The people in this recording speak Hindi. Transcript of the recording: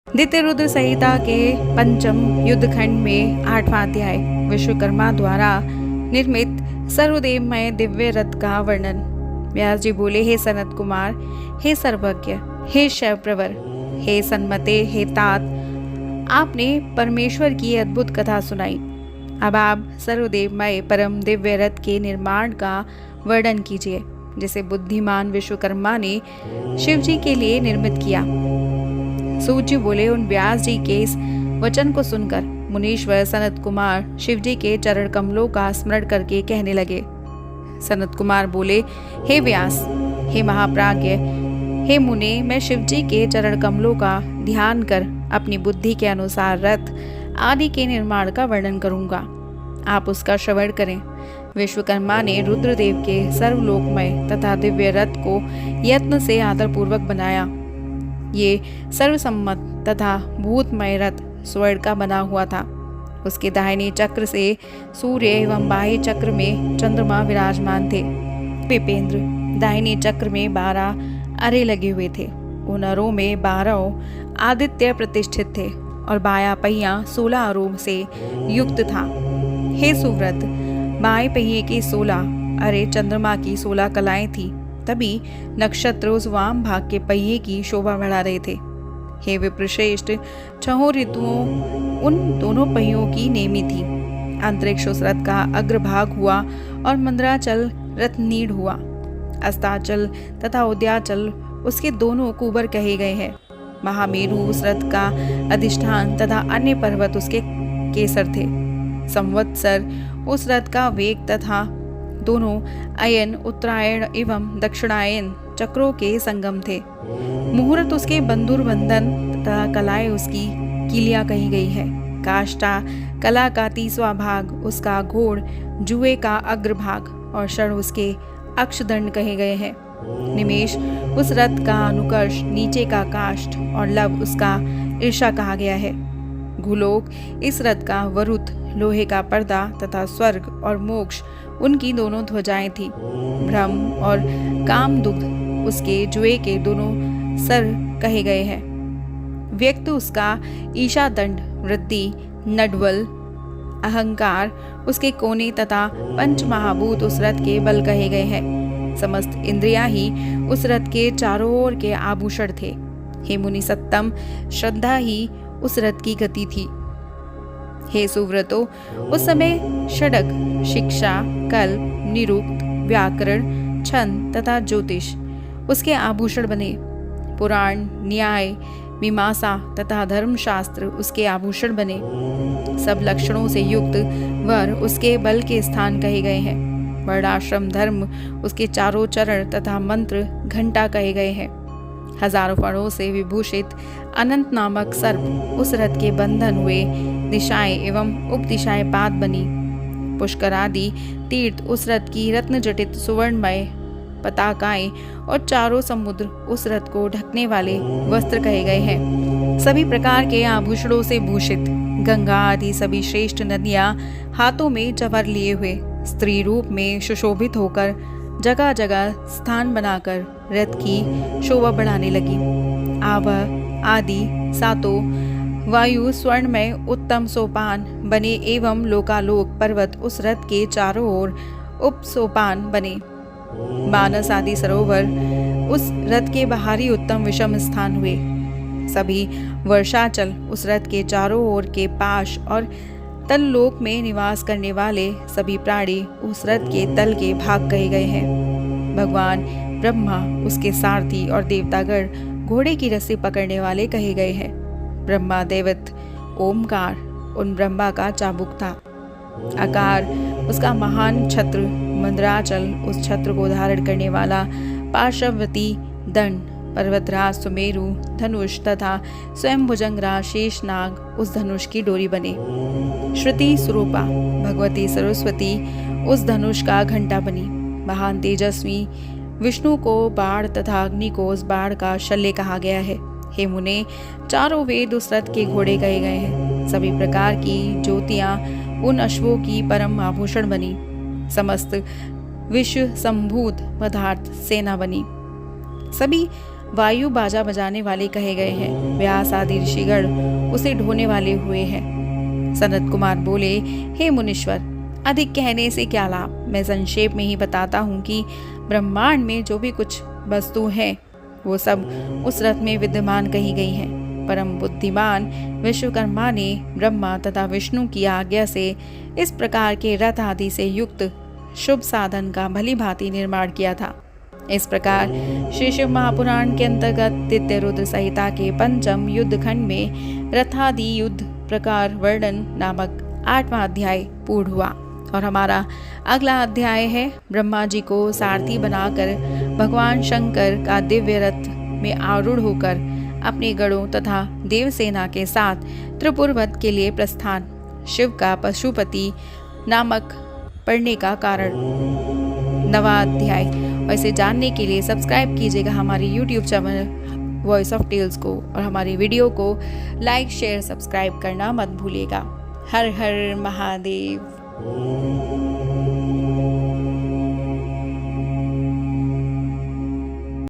द्वितीय रुद्र संहिता के पंचम युद्धखंड में 8वां अध्याय विश्वकर्मा द्वारा निर्मित सर्वदेवमय दिव्य रथ का वर्णन। व्यास जी बोले, हे सनत कुमार, हे सर्वज्ञ, हे शैव प्रवर, हे सन्मते, हे तात, आपने परमेश्वर की अद्भुत कथा सुनाई। अब आप सर्वदेवमय परम दिव्य रथ के निर्माण का वर्णन कीजिए, जिसे बुद्धिमान विश्वकर्मा ने शिव जी के लिए निर्मित किया। सूत जी बोले, उन व्यास जी के इस वचन को सुनकर मुनीश्वर सनत कुमार शिव जी के चरण कमलों का स्मरण करके कहने लगे। सनत कुमार बोले, हे व्यास, हे महाप्राज्ञ, हे मुने, मैं शिव जी के चरण कमलों का ध्यान कर अपनी बुद्धि के अनुसार रथ आदि के निर्माण का वर्णन करूंगा, आप उसका श्रवण करें। विश्वकर्मा ने रुद्रदेव के सर्वलोकमय तथा दिव्य रथ को यत्न से आदरपूर्वक बनाया। ये सर्वसम्मत तथा भूतमय रथ स्वर्ण का बना हुआ था। उसके दाहिने चक्र से सूर्य एवं बाह्य चक्र में चंद्रमा विराजमान थे। पिपेंद्र दाहिने चक्र में 12 अरे लगे हुए थे। उन अरों में 12 आदित्य प्रतिष्ठित थे और बायां पहिया 16 अरों से युक्त था। हे सुव्रत, बाएं पहिए की 16 अरे चंद्रमा की 16 कलाएं थी, तभी नक्षत्र उस वाम भाग के पहिए की शोभा बढ़ा रहे थे। हे विप्रश्रेष्ठ, 6 ऋतुओं उन दोनों पहियों की नेमी थी। अंतरिक्ष उस रथ का अग्रभाग हुआ और मंदराचल रत्नीड हुआ। अस्ताचल तथा उद्याचल उसके दोनों कुबर कहे गए हैं। महामेरु उस रथ का अधिष्ठान तथा अन्य पर्वत उसके केसर थे। संवत्सर उस रथ का वेग तथा दोनों अयन उत्तरायण एवं दक्षिणायन चक्रों के संगम थे। मुहूर्त उसके बंधुर बंधन तथा कलाएं उसकी किलियां कही गई है। काष्ठा कला का 30वां भाग उसका घोड़ जुए का अग्रभाग और षण उसके अक्षदंड कहे गए हैं। निमेष उस रथ का अनुकर्ष नीचे का काष्ठ और लव उसका ईर्षा कहा गया है। गुलोक इस रथ का वरुत लोहे का पर्दा तथा स्वर्ग और मोक्ष उनकी दोनों ध्वजाएं थी। ब्रह्म और कामदुग्ध उसके जुए के दोनों सर कहे गए हैं। व्यक्त उसका ईशादंड, वृद्धि, नडवल, अहंकार उसके कोने तथा पंच महाभूत उस रथ के बल कहे गए हैं। समस्त इंद्रियां ही उस रथ के चारों ओर के आभूषण थे। हे मुनि सत्तम, श्रद्धा ही उस रथ की गति थी। हे सुव्रतो, उस समय षडक, शिक्षा, कल्प, निरुक्त, व्याकरण, छंद तथा ज्योतिष उसके आभूषण बने। पुराण, न्याय, मीमांसा तथा धर्मशास्त्र उसके आभूषण बने। सब लक्षणों से युक्त वर उसके बल के स्थान कहे गए हैं। वर्णाश्रम धर्म उसके चारों चरण तथा मंत्र घंटा कहे गए हैं। हजारों फणों से विभूषित अनंत नामक सर्प उस रथ के बंधन हुए। दिशाएं एवं उपदिशाएं पाद बनी। पुष्कर आदि तीर्थ उस रथ की रत्न जटित सुवर्णमय पताकाएं और चारों समुद्र उस रथ को ढकने वाले वस्त्र कहे गए हैं। सभी प्रकार के आभूषणों से भूषित गंगा आदि सभी श्रेष्ठ नदियां हाथों में जवर लिए हुए स्त्री रूप में सुशोभित होकर जगह जगह स्थान बनाकर रथ की शोभा बढ़ाने लगी। आवह आदि सातों वायु स्वर्णमय उत्तम सोपान बने एवं लोकालोक पर्वत उस रथ के चारों ओर उप सोपान बने। मानस आदि सरोवर उस रथ के बाहरी उत्तम विषम स्थान हुए। सभी वर्षाचल उस रथ के चारों ओर के पाश और तल लोक में निवास करने वाले सभी प्राणी उस रथ के तल के भाग कहे गए हैं। भगवान ब्रह्मा उसके सारथी और देवतागण घोड़े की रस्सी पकड़ने वाले कहे गए हैं। ब्रह्मा देवत ओमकार उन ब्रह्मा का चाबुक था। आकार उसका महान छत्र, मंदराचल उस छत्र को धारण करने वाला, पार्श्ववती दंड, पर्वतराज सुमेरु धनुष तथा स्वयं भुजंगराज शेषनाग उस धनुष की डोरी बने। श्रुति स्वरूपा भगवती सरस्वती उस धनुष का घंटा बनी। महान तेजस्वी विष्णु को बाण तथा अग्नि को उस बाण का शल्य कहा गया है। हे मुने, चारों वेद उस रथ के घोड़े कहे गए हैं। सभी प्रकार की ज्योतियां उन अश्वों की परम आभूषण बनी। समस्त विश्व संभूत पदार्थ सेना बनी। सभी वायु बाजा बजाने वाले कहे गए हैं। व्यास आदि ऋषिगण उसे ढोने वाले हुए हैं। सनत कुमार बोले, हे मुनीश्वर, अधिक कहने से क्या लाभ। मैं संक्षेप में ही बताता हूँ कि ब्रह्मांड में जो भी कुछ वस्तु है वो सब उस रथ में विद्यमान कही गई है। परम बुद्धिमान विश्वकर्मा ने ब्रह्मा तथा विष्णु की आज्ञा से इस प्रकार के रथ आदि से युक्त शुभ साधन का भली भांति निर्माण किया था। इस प्रकार श्री शिव महापुराण के अंतर्गत द्वितीय रुद्र संहिता के पंचम युद्ध खंड में रथादि युद्ध प्रकार वर्णन नामक 8वां अध्याय पूर्ण हुआ। और हमारा अगला अध्याय है ब्रह्मा जी को सारथी बनाकर भगवान शंकर का दिव्य रथ में आरूढ़ होकर अपने गणों तथा देवसेना के साथ त्रिपुर वध के लिए प्रस्थान, शिव का पशुपति नामक पढ़ने का कारण। 9वां अध्याय। और इसे जानने के लिए सब्सक्राइब कीजिएगा हमारे YouTube channel voice of tales को, और हमारी वीडियो को लाइक शेयर सब्सक्राइब करना मत भूलिएगा। हर हर महादेव।